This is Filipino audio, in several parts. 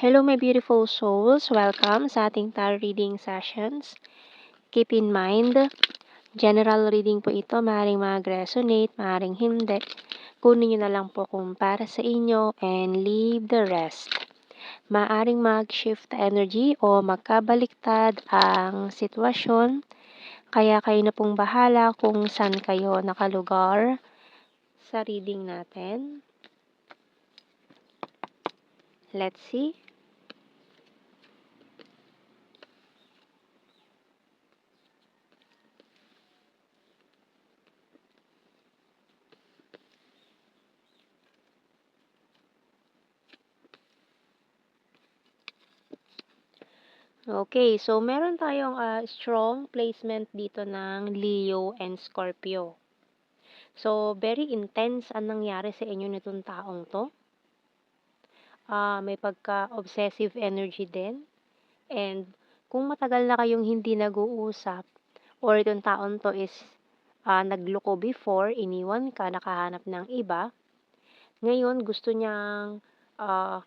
Hello my beautiful souls, welcome sa ating tarot reading sessions. Keep in mind, general reading po ito, maaaring mag-resonate, maaaring hindi. Kunin nyo na lang po kung para sa inyo and leave the rest. Maaaring mag-shift energy o magkabaliktad ang sitwasyon, kaya kayo na pong bahala kung saan kayo nakalugar sa reading natin. Let's see. Okay, so meron tayong strong placement dito ng Leo and Scorpio. So, very intense ang nangyari sa inyo nitong taong to. May pagka-obsessive energy din. And kung matagal na kayong hindi nag-uusap or itong taong to is nagloko before, iniwan ka, nakahanap ng iba, ngayon gusto niyang ah,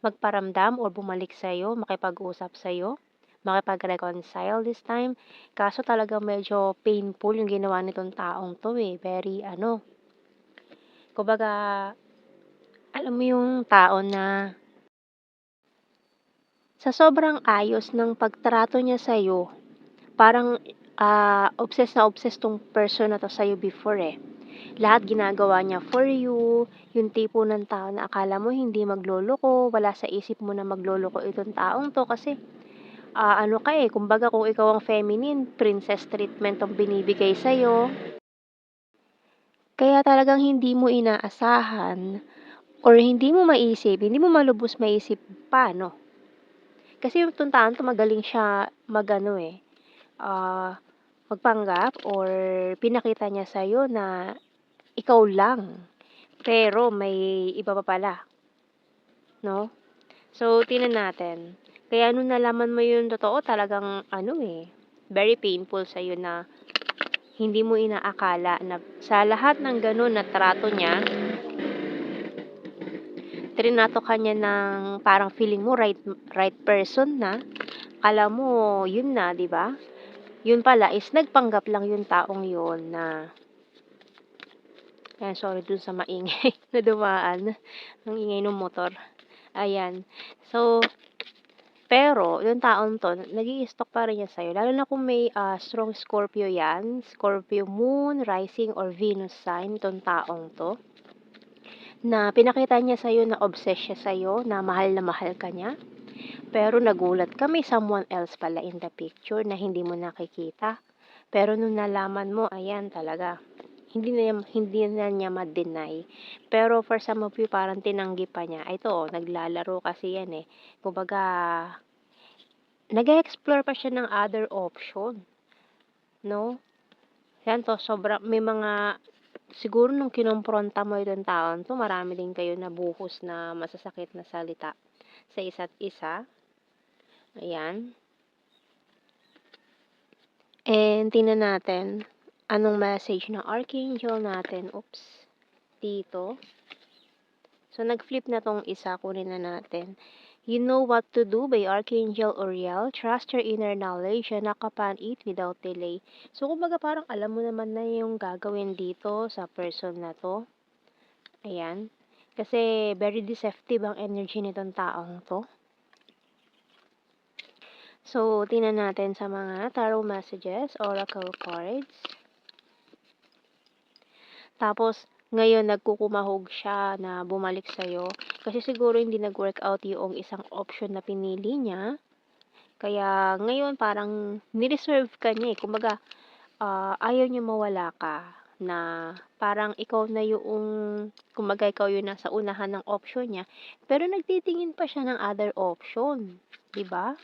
magparamdam or bumalik sa'yo, makipag-usap sa'yo, makipag-reconcile this time. Kaso talaga medyo painful yung ginawa nitong taong to eh. Very kumbaga, alam mo yung tao na sa sobrang ayos ng pagtrato niya sa'yo, parang obsessed tong person na to sa'yo before eh. Lahat ginagawa niya for you, yung tipo ng tao na akala mo hindi magloloko, wala sa isip mo na magloloko itong taong to kasi kumbaga kung ikaw ang feminine, princess treatment ang binibigay sa'yo. Kaya talagang hindi mo inaasahan or hindi mo maisip, hindi mo malubos maisip paano. Kasi yung tuntaan to magaling siya magpanggap or pinakita niya sa'yo na ikaw lang. Pero may iba pa pala, no? So, tingnan natin. Kaya nung nalaman mo yung totoo, talagang very painful sa'yo na hindi mo inaakala na sa lahat ng ganun na trato niya, trinato ka niya ng parang feeling mo right person na. Akala mo, yun na, di ba? Yun pala is nagpanggap lang yung taong yun na sorry dun sa maingay na dumaan. Ang ingay ng motor. Ayan. So, pero yung taong to, nag-i-stalk pa rin yan sa'yo. Lalo na kung may strong Scorpio yan, Scorpio moon, rising or Venus sign, itong taong to, na pinakita niya sa'yo na obsessed siya sa'yo, na mahal ka niya. Pero nagulat ka, may someone else pala in the picture na hindi mo nakikita. Pero nung nalaman mo, ayan talaga, hindi na niya ma-deny. Pero for some of you, parang tinanggi pa niya. Ito, naglalaro kasi yan eh. Kumbaga, nag-explore pa siya ng other option. No? Yan to, may mga, siguro nung kinompronta mo itong taon to, marami din kayo nabuhos na masasakit na salita sa isa't isa. Ayan. And tingnan natin, anong message ng Archangel natin. Oops. Dito. So, nag-flip na tong isa. Kunin na natin. You know what to do by Archangel Uriel. Trust your inner knowledge and act upon it without delay. So, kumbaga parang alam mo naman na yung gagawin dito sa person na to. Ayan. Kasi very deceptive ang energy nitong taong to. So, tingnan natin sa mga tarot messages, oracle cards. Tapos, ngayon nagkukumahog siya na bumalik sa'yo. Kasi siguro hindi nag-work out yung isang option na pinili niya. Kaya ngayon parang nireserve ka niya eh. Kumbaga, ayaw niya mawala ka. Na parang ikaw na yung, kumbaga ikaw yung nasa unahan ng option niya. Pero nagtitingin pa siya ng other option. 'Di ba?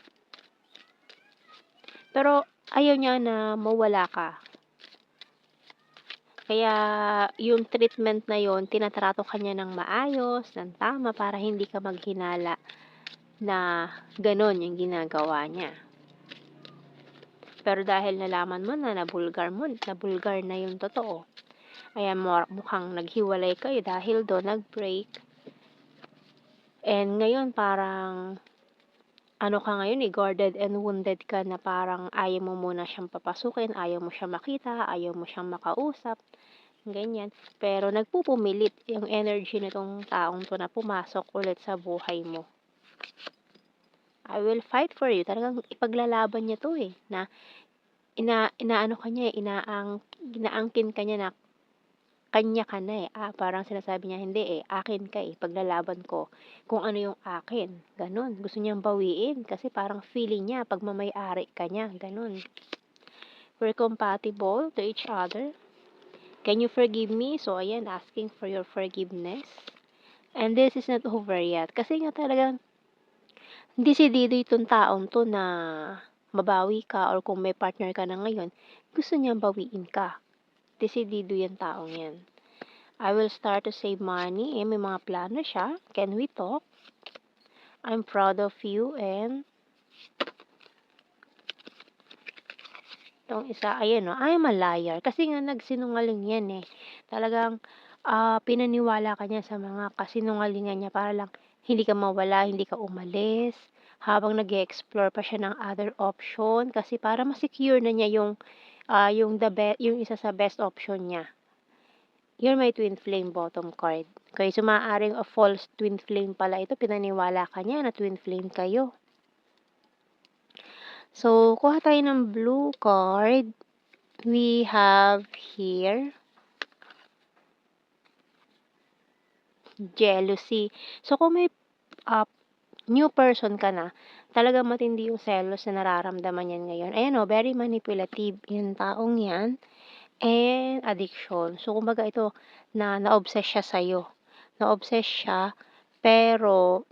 Pero ayaw niya na mawala ka. Kaya yung treatment na yon, tinatrato ka niya ng maayos, ng tama, para hindi ka maghinala na ganon yung ginagawa niya. Pero dahil nalaman mo na nabulgar na yung totoo, ayan, mukhang naghiwalay kayo dahil doon nag-break. And ngayon parang ano ka ngayon, eh, guarded and wounded ka na parang ayaw mo muna siyang papasukin, ayaw mo siyang makita, ayaw mo siyang makausap, ganyan. Pero nagpupumilit yung energy nitong taong 'to na pumasok ulit sa buhay mo. I will fight for you. Talagang ipaglalaban niya 'to, eh, na inaano ka niya, eh, inaangkin ka niya na kanya ka na, eh. Parang sinasabi niya, "Hindi, eh, akin ka, eh, paglalaban ko kung ano yung akin." Gano'n. Gusto niyang bawiin kasi parang feeling niya pagmamay-ari ka niya, gano'n. We're compatible to each other. Can you forgive me? So, ayan, asking for your forgiveness. And this is not over yet. Kasi nga talagang desidido itong taong 'to na mabawi ka or kung may partner ka na ngayon, gusto niyang bawiin ka. Desidido 'yang taong 'yan. I will start to save money. Eh, may mga plano siya. Can we talk? I'm proud of you and itong isa, ayan, oh, I'm a liar. Kasi nga nagsinungaling 'yan, eh. Talagang, pinaniwala ka niya sa mga kasinungalingan niya para lang hindi ka mawala, hindi ka umalis, habang nag-e-explore pa siya ng other option kasi para ma-secure na niya yung isa sa best option niya. You're my twin flame bottom card. Okay, so maaaring a false twin flame pala ito, pinaniwala ka niya na twin flame kayo. So, kuha tayo ng blue card. We have here jealousy. So, kung may new person ka na, talagang matindi yung selos na nararamdaman yan ngayon. Ayan o, very manipulative yung taong yan. And addiction. So, kumbaga ito, na-obsess siya sa'yo. Na-obsess siya, pero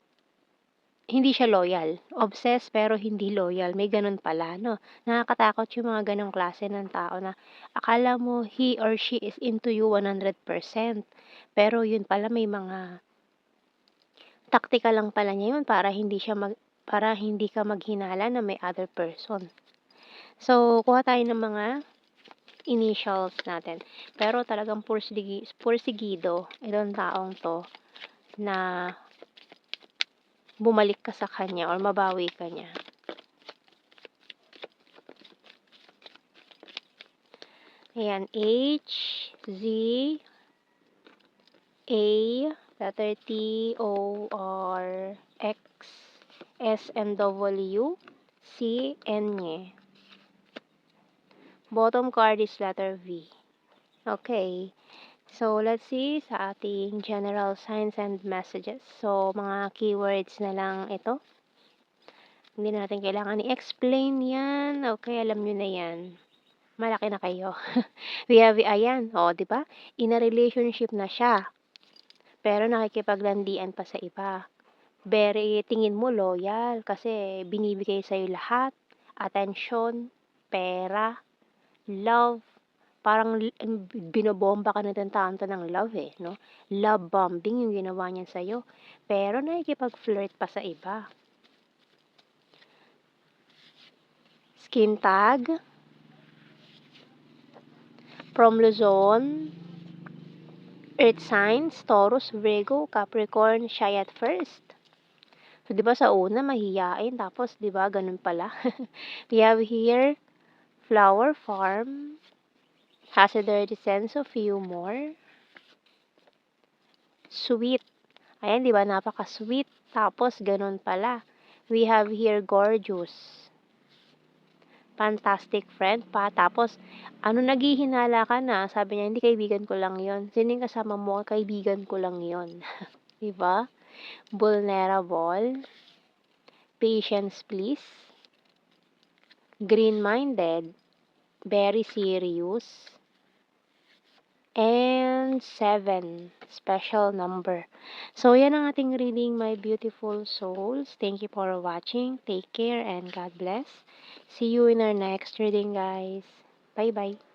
hindi siya loyal. Obsessed pero hindi loyal. May ganun pala, no? Nakakatakot yung mga ganong klase ng tao na akala mo he or she is into you 100%. Pero yun pala may mga taktika lang pala niya yun para hindi ka maghinala na may other person. So, kuha tayo ng mga initials natin. Pero talagang pursigido itong taong to na bumalik ka sa kanya or mabawi ka niya. Ayan, H, Z, A, letter T, O, R, X, S, and W, C, N, N. Bottom card is letter V. Okay. So, let's see sa ating general signs and messages. So, mga keywords na lang ito. Hindi natin kailangan i-explain yan. Okay, alam nyo na yan. Malaki na kayo. We have, ayan, di ba? In a relationship na siya. Pero nakikipaglandian pa sa iba. Very, tingin mo loyal kasi binibigay sa'yo lahat. Attention, pera, love. Parang binobomba ka na ng taon to ng love, eh, no? Love bombing yung ginawa niya sa'yo. Pero nakikipag-flirt pa sa iba. Skin tag. From Luzon. Earth signs, Taurus, Virgo, Capricorn, shy at first. So, di ba sa una, mahiyain. Tapos, di ba, ganun pala. We have here, flower farm. Has a dirty sense of humor. Sweet. Ayan, di ba? Napaka-sweet. Tapos, ganun pala. We have here gorgeous. Fantastic friend pa. Tapos, naghihinala ka na. Sabi niya, hindi, kaibigan ko lang yon. Sino yung kasama mo? Kaibigan ko lang yon. Di ba? Vulnerable. Patience, please. Green-minded. Very serious. And 7, special number. So, yan ang ating reading, my beautiful souls. Thank you for watching. Take care and God bless. See you in our next reading, guys. Bye-bye.